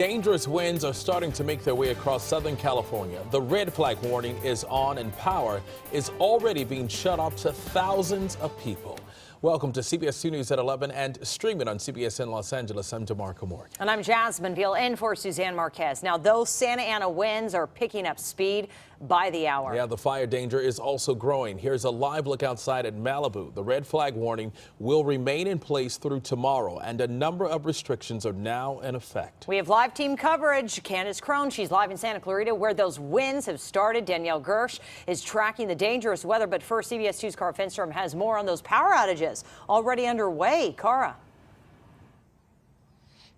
Dangerous winds are starting to make their way across Southern California. The red flag warning is on and power is already being shut off to thousands of people. Welcome to CBS 2 News at 11 and streaming on CBS in Los Angeles. I'm DeMarco Morgan. And I'm Jasmine Veal in for Suzanne Marquez. Now, those Santa Ana winds are picking up speed by the hour. Yeah, the fire danger is also growing. Here's a live look outside at Malibu. The red flag warning will remain in place through tomorrow, and a number of restrictions are now in effect. We have live team coverage. Kandiss Crone, she's live in Santa Clarita, where those winds have started. Danielle Gersh is tracking the dangerous weather. But first, CBS 2's Cara Finnstrom has more on those power outages already underway. Cara.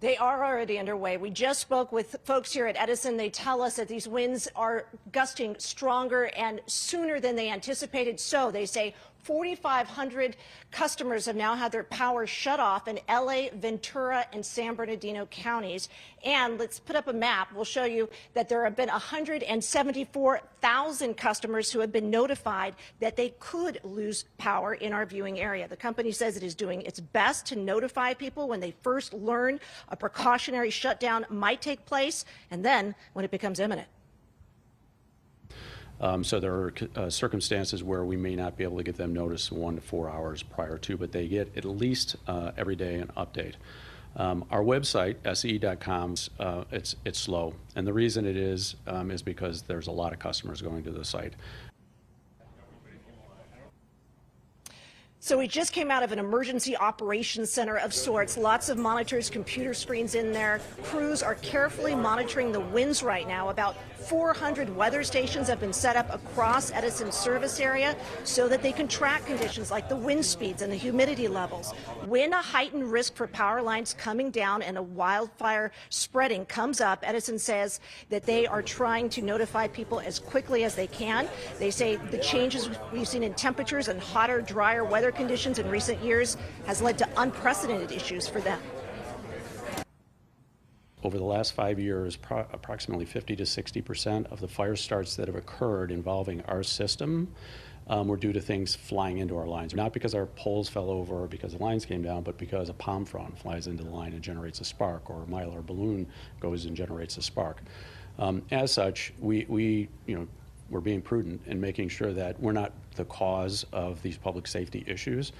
They are already underway. We just spoke with folks here at Edison. They tell us that these winds are gusting stronger and sooner than they anticipated. So they say 4,500 customers have now had their power shut off in LA, Ventura, and San Bernardino counties. And let's put up a map. We'll show you that there have been 174,000 customers who have been notified that they could lose power in our viewing area. The company says it is doing its best to notify people when they first learn a precautionary shutdown might take place, and then when it becomes imminent. So there are circumstances where we may not be able to get them notice 1 to 4 hours prior to, but they get at least every day an update. Our website, se.com, it's slow, and the reason it is because there's a lot of customers going to the site. So we just came out of an emergency operations center of sorts. Lots of monitors, computer screens in there. Crews are carefully monitoring the winds right now. About 400 weather stations have been set up across Edison's service area so that they can track conditions like the wind speeds and the humidity levels. When a heightened risk for power lines coming down and a wildfire spreading comes up, Edison says that they are trying to notify people as quickly as they can. They say the changes we've seen in temperatures and hotter, drier weather conditions in recent years has led to unprecedented issues for them. Over the last 5 years, approximately 50 to 60% of the fire starts that have occurred involving our system were due to things flying into our lines. Not because our poles fell over or because the lines came down, but because a palm frond flies into the line and generates a spark, or a mylar balloon goes and generates a spark. As such, we're being prudent in making sure that we're not the cause of these public safety issues.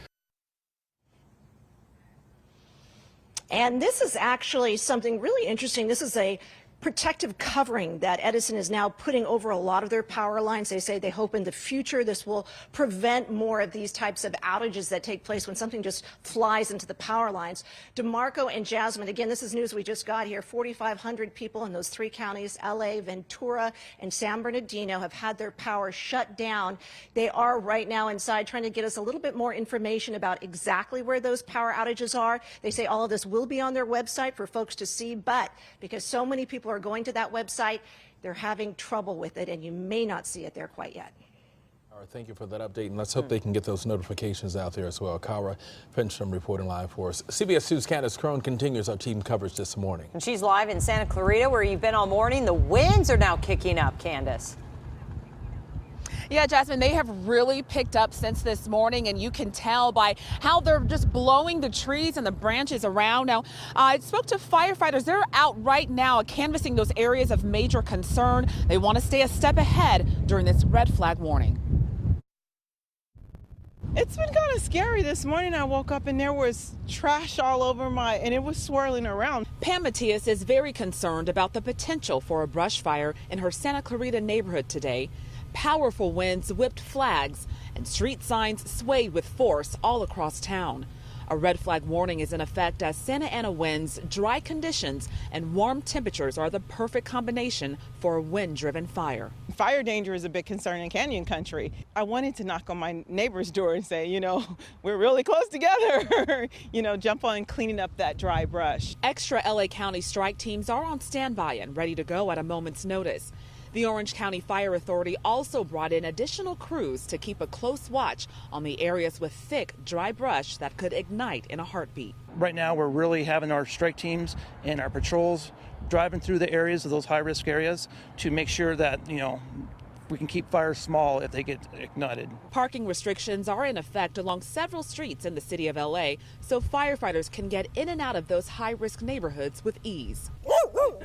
And this is actually something really interesting. This is a protective covering that Edison is now putting over a lot of their power lines. They say they hope in the future this will prevent more of these types of outages that take place when something just flies into the power lines. DeMarco and Jasmine, again, this is news we just got here. 4,500 people in those 3 counties, LA, Ventura, and San Bernardino, have had their power shut down. They are right now inside trying to get us a little bit more information about exactly where those power outages are. They say all of this will be on their website for folks to see, but because so many people are going to that website, they're having trouble with it, and you may not see it there quite yet. All right, thank you for that update, and let's hope they can get those notifications out there as well. Cara Finnstrom reporting live for us. CBS 2's Kandiss Crone continues our team coverage this morning. And she's live in Santa Clarita, where you've been all morning. The winds are now kicking up, Kandiss. Yeah, Jasmine, they have really picked up since this morning, and you can tell by how they're just blowing the trees and the branches around. Now, I spoke to firefighters. They're out right now canvassing those areas of major concern. They want to stay a step ahead during this red flag warning. It's been kind of scary. This morning I woke up and there was trash all over and it was swirling around. Pam Matias is very concerned about the potential for a brush fire in her Santa Clarita neighborhood today. Powerful winds whipped flags, and street signs swayed with force all across town. A red flag warning is in effect as Santa Ana winds, dry conditions, and warm temperatures are the perfect combination for a wind-driven fire. Fire danger is a big concern in Canyon Country. I wanted to knock on my neighbor's door and say, we're really close together, jump on cleaning up that dry brush. Extra LA County strike teams are on standby and ready to go at a moment's notice. The Orange County Fire Authority also brought in additional crews to keep a close watch on the areas with thick, dry brush that could ignite in a heartbeat. Right now, we're really having our strike teams and our patrols driving through the areas of those high-risk areas to make sure that, we can keep fires small if they get ignited. Parking restrictions are in effect along several streets in the city of LA, so firefighters can get in and out of those high-risk neighborhoods with ease.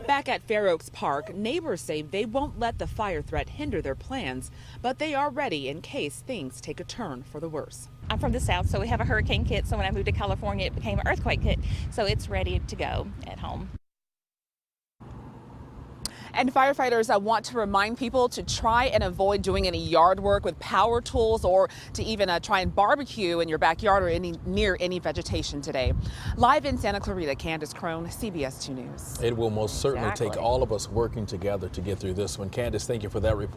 Back at Fair Oaks Park, neighbors say they won't let the fire threat hinder their plans, but they are ready in case things take a turn for the worse. I'm from the South, so we have a hurricane kit. So when I moved to California, it became an earthquake kit. So it's ready to go at home. And firefighters want to remind people to try and avoid doing any yard work with power tools or to even try and barbecue in your backyard or near any vegetation today. Live in Santa Clarita, Kandiss Crone, CBS 2 News. It will most certainly Exactly. take all of us working together to get through this one. Kandiss, thank you for that report.